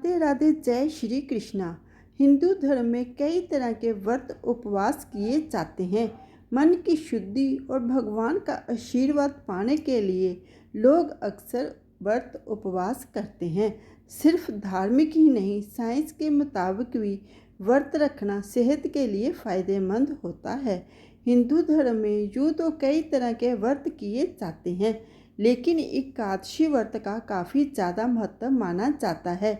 राधे राधे, जय श्री कृष्णा। हिंदू धर्म में कई तरह के व्रत उपवास किए जाते हैं। मन की शुद्धि और भगवान का आशीर्वाद पाने के लिए लोग अक्सर व्रत उपवास करते हैं। सिर्फ धार्मिक ही नहीं, साइंस के मुताबिक भी व्रत रखना सेहत के लिए फायदेमंद होता है। हिंदू धर्म में यूँ तो कई तरह के व्रत किए जाते हैं, लेकिन एकादशी व्रत का काफ़ी ज़्यादा महत्व माना जाता है।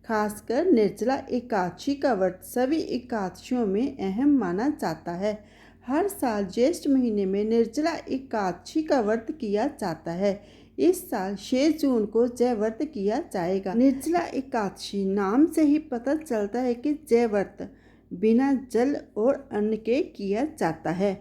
खासकर निर्जला एकादशी का व्रत सभी एकादशियों में अहम माना जाता है। हर साल ज्येष्ठ महीने में निर्जला एकादशी का व्रत किया जाता है। इस साल 6 जून को जय व्रत किया जाएगा। निर्जला एकादशी नाम से ही पता चलता है कि जय व्रत बिना जल और अन्न के किया जाता है।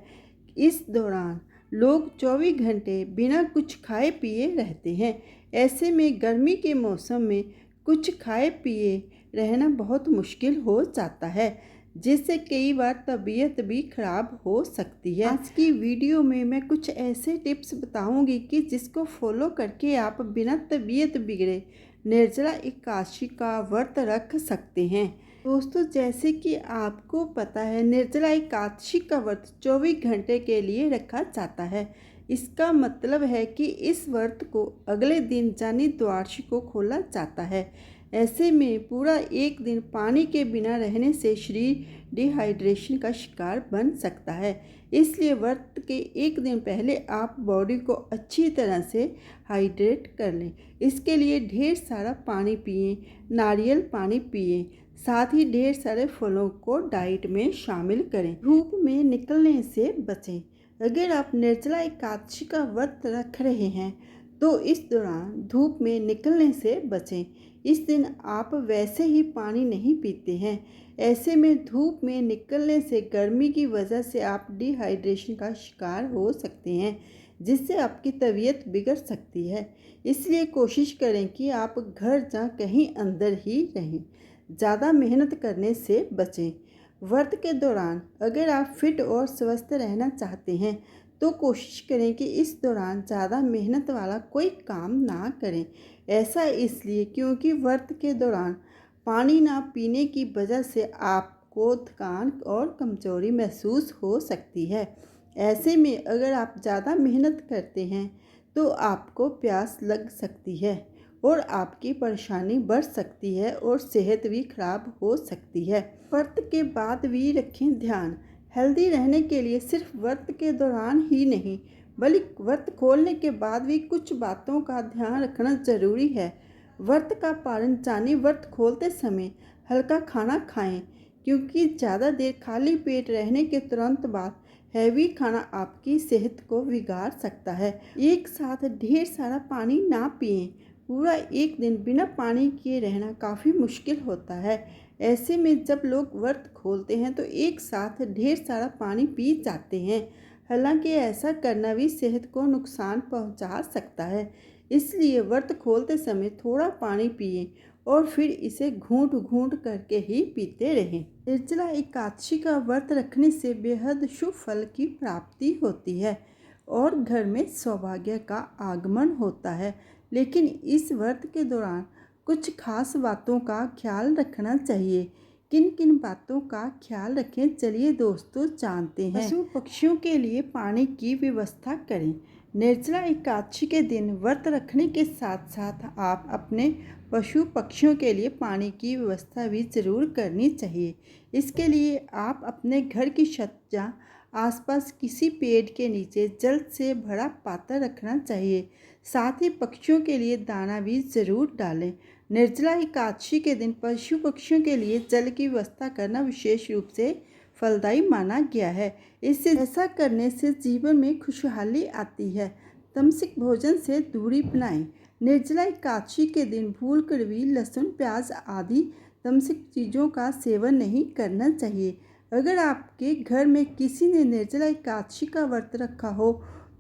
इस दौरान लोग 24 घंटे बिना कुछ खाए पिए रहते हैं। ऐसे में गर्मी के मौसम में कुछ खाए पिए रहना बहुत मुश्किल हो जाता है, जिससे कई बार तबीयत भी खराब हो सकती है। आज की वीडियो में मैं कुछ ऐसे टिप्स बताऊंगी कि जिसको फॉलो करके आप बिना तबीयत बिगड़े निर्जला एकादशी का व्रत रख सकते हैं। दोस्तों, जैसे कि आपको पता है, निर्जला एकादशी का व्रत 24 घंटे के लिए रखा जाता है। इसका मतलब है कि इस व्रत को अगले दिन यानी द्वादशी को खोला जाता है। ऐसे में पूरा एक दिन पानी के बिना रहने से शरीर डिहाइड्रेशन का शिकार बन सकता है। इसलिए व्रत के एक दिन पहले आप बॉडी को अच्छी तरह से हाइड्रेट कर लें। इसके लिए ढेर सारा पानी पिएं, नारियल पानी पिएं, साथ ही ढेर सारे फलों को डाइट में शामिल करें। धूप में निकलने से बचें। अगर आप निर्जला एकादशी का व्रत रख रहे हैं तो इस दौरान धूप में निकलने से बचें। इस दिन आप वैसे ही पानी नहीं पीते हैं। ऐसे में धूप में निकलने से गर्मी की वजह से आप डिहाइड्रेशन का शिकार हो सकते हैं, जिससे आपकी तबीयत बिगड़ सकती है। इसलिए कोशिश करें कि आप घर या कहीं अंदर ही रहें। ज़्यादा मेहनत करने से बचें। व्रत के दौरान अगर आप फिट और स्वस्थ रहना चाहते हैं तो कोशिश करें कि इस दौरान ज़्यादा मेहनत वाला कोई काम ना करें। ऐसा इसलिए क्योंकि व्रत के दौरान पानी ना पीने की वजह से आपको थकान और कमजोरी महसूस हो सकती है। ऐसे में अगर आप ज़्यादा मेहनत करते हैं तो आपको प्यास लग सकती है और आपकी परेशानी बढ़ सकती है और सेहत भी खराब हो सकती है। व्रत के बाद भी रखें ध्यान। हेल्दी रहने के लिए सिर्फ व्रत के दौरान ही नहीं, बल्कि व्रत खोलने के बाद भी कुछ बातों का ध्यान रखना जरूरी है। व्रत का पालन यानी व्रत खोलते समय हल्का खाना खाएं, क्योंकि ज़्यादा देर खाली पेट रहने के तुरंत बाद हैवी खाना आपकी सेहत को बिगाड़ सकता है। एक साथ ढेर सारा पानी ना पिएं। पूरा एक दिन बिना पानी किए रहना काफ़ी मुश्किल होता है। ऐसे में जब लोग व्रत खोलते हैं तो एक साथ ढेर सारा पानी पी जाते हैं। हालांकि ऐसा करना भी सेहत को नुकसान पहुंचा सकता है। इसलिए व्रत खोलते समय थोड़ा पानी पिएं और फिर इसे घूंट घूंट करके ही पीते रहें। निर्जला एकादशी का व्रत रखने से बेहद शुभ फल की प्राप्ति होती है और घर में सौभाग्य का आगमन होता है। लेकिन इस व्रत के दौरान कुछ खास बातों का ख्याल रखना चाहिए। किन किन बातों का ख्याल रखें, चलिए दोस्तों जानते हैं। पशु पक्षियों के लिए पानी की व्यवस्था करें। निर्जला एकादशी के दिन व्रत रखने के साथ साथ आप अपने पशु पक्षियों के लिए पानी की व्यवस्था भी ज़रूर करनी चाहिए। इसके लिए आप अपने घर की छत या आसपास किसी पेड़ के नीचे जल से भरा पात्र रखना चाहिए। साथ ही पक्षियों के लिए दाना भी ज़रूर डालें। निर्जला एकादशी के दिन पशु पक्षियों के लिए जल की व्यवस्था करना विशेष रूप से फलदायी माना गया है। इससे ऐसा करने से जीवन में खुशहाली आती है। तामसिक भोजन से दूरी बनाएं। निर्जला एकादशी के दिन भूल कर भी लहसुन, प्याज आदि तामसिक चीज़ों का सेवन नहीं करना चाहिए। अगर आपके घर में किसी ने निर्जला एकादशी का व्रत रखा हो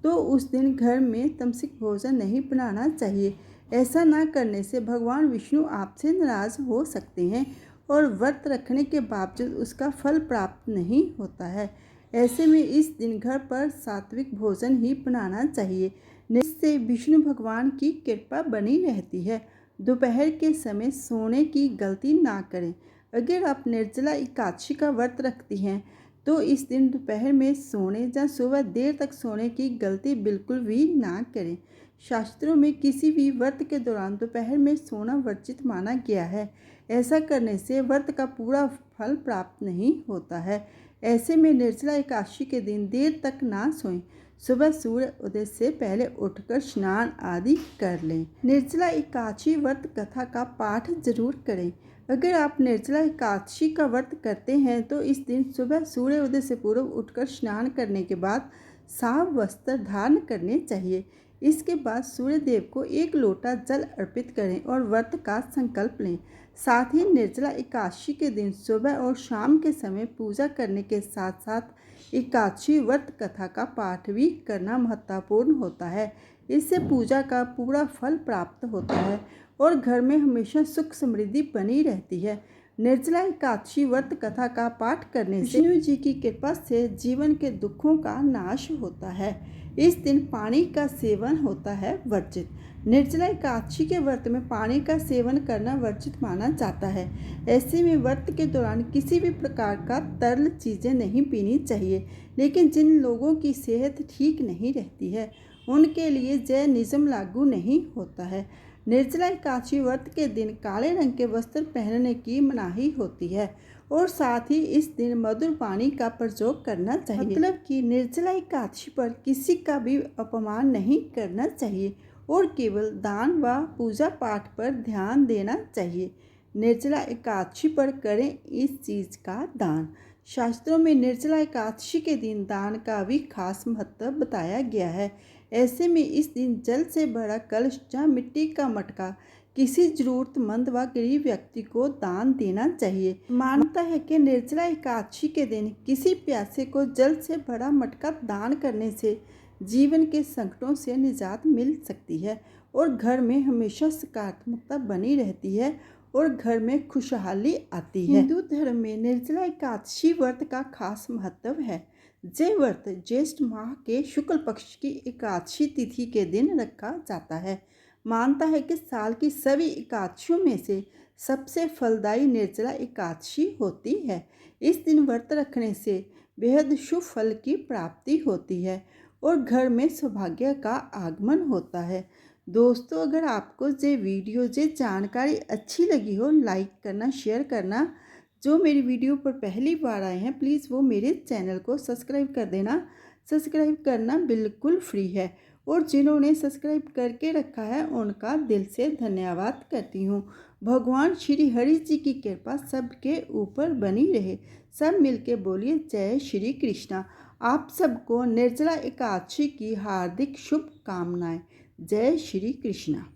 तो उस दिन घर में तामसिक भोजन नहीं बनाना चाहिए। ऐसा ना करने से भगवान विष्णु आपसे नाराज हो सकते हैं और व्रत रखने के बावजूद उसका फल प्राप्त नहीं होता है। ऐसे में इस दिन घर पर सात्विक भोजन ही बनाना चाहिए, जिससे विष्णु भगवान की कृपा बनी रहती है। दोपहर के समय सोने की गलती ना करें। अगर आप निर्जला एकादशी का व्रत रखती हैं तो इस दिन दोपहर में सोने या सुबह देर तक सोने की गलती बिल्कुल भी ना करें। शास्त्रों में किसी भी व्रत के दौरान दोपहर में सोना वर्जित माना गया है। ऐसा करने से व्रत का पूरा फल प्राप्त नहीं होता है। ऐसे में निर्जला एकादशी के दिन देर तक ना सोएं। सुबह सूर्य उदय से पहले उठकर स्नान आदि कर लें। निर्जला एकादशी व्रत कथा का पाठ जरूर करें। अगर आप निर्जला एकादशी का व्रत करते हैं तो इस दिन सुबह सूर्य उदय से पूर्व उठकर स्नान करने के बाद साफ वस्त्र धारण करने चाहिए। इसके बाद सूर्य देव को 1 लोटा जल अर्पित करें और व्रत का संकल्प लें। साथ ही निर्जला एकादशी के दिन सुबह और शाम के समय पूजा करने के साथ साथ एकादशी व्रत कथा का पाठ भी करना महत्वपूर्ण होता है। इससे पूजा का पूरा फल प्राप्त होता है और घर में हमेशा सुख समृद्धि बनी रहती है। निर्जला एकादशी व्रत कथा का पाठ करने से विष्णु जी की कृपा से जीवन के दुखों का नाश होता है। इस दिन पानी का सेवन होता है वर्जित। निर्जला एकादशी के व्रत में पानी का सेवन करना वर्जित माना जाता है। ऐसे में व्रत के दौरान किसी भी प्रकार का तरल चीज़ें नहीं पीनी चाहिए। लेकिन जिन लोगों की सेहत ठीक नहीं रहती है उनके लिए यह नियम लागू नहीं होता है। निर्जला एकादशी व्रत के दिन काले रंग के वस्त्र पहनने की मनाही होती है और साथ ही इस दिन मधुर पानी का प्रयोग करना चाहिए। मतलब कि निर्जला एकादशी पर किसी का भी अपमान नहीं करना चाहिए और केवल दान व पूजा पाठ पर ध्यान देना चाहिए। निर्जला एकादशी पर करें इस चीज़ का दान। शास्त्रों में निर्जला एकादशी के दिन दान का भी खास महत्व बताया गया है। ऐसे में इस दिन जल से भरा कलश या मिट्टी का मटका किसी जरूरतमंद व गरीब व्यक्ति को दान देना चाहिए। मानता है कि निर्जला एकादशी के दिन किसी प्यासे को जल से भरा मटका दान करने से जीवन के संकटों से निजात मिल सकती है और घर में हमेशा सकारात्मकता बनी रहती है और घर में खुशहाली आती है। हिंदू धर्म में निर्जला एकादशी व्रत का खास महत्व है। यह व्रत ज्येष्ठ माह के शुक्ल पक्ष की एकादशी तिथि के दिन रखा जाता है। मानता है कि साल की सभी एकादशियों में से सबसे फलदायी निर्जला एकादशी होती है। इस दिन व्रत रखने से बेहद शुभ फल की प्राप्ति होती है और घर में सौभाग्य का आगमन होता है। दोस्तों, अगर आपको ये वीडियो ये जानकारी अच्छी लगी हो, लाइक करना, शेयर करना। जो मेरी वीडियो पर पहली बार आए हैं प्लीज़ वो मेरे चैनल को सब्सक्राइब कर देना। सब्सक्राइब करना बिल्कुल फ्री है और जिन्होंने सब्सक्राइब करके रखा है उनका दिल से धन्यवाद करती हूँ। भगवान श्री हरि जी की कृपा सबके ऊपर बनी रहे। सब मिलके बोलिए जय श्री कृष्णा। आप सबको निर्जला एकादशी की हार्दिक शुभकामनाएं। जय श्री कृष्णा।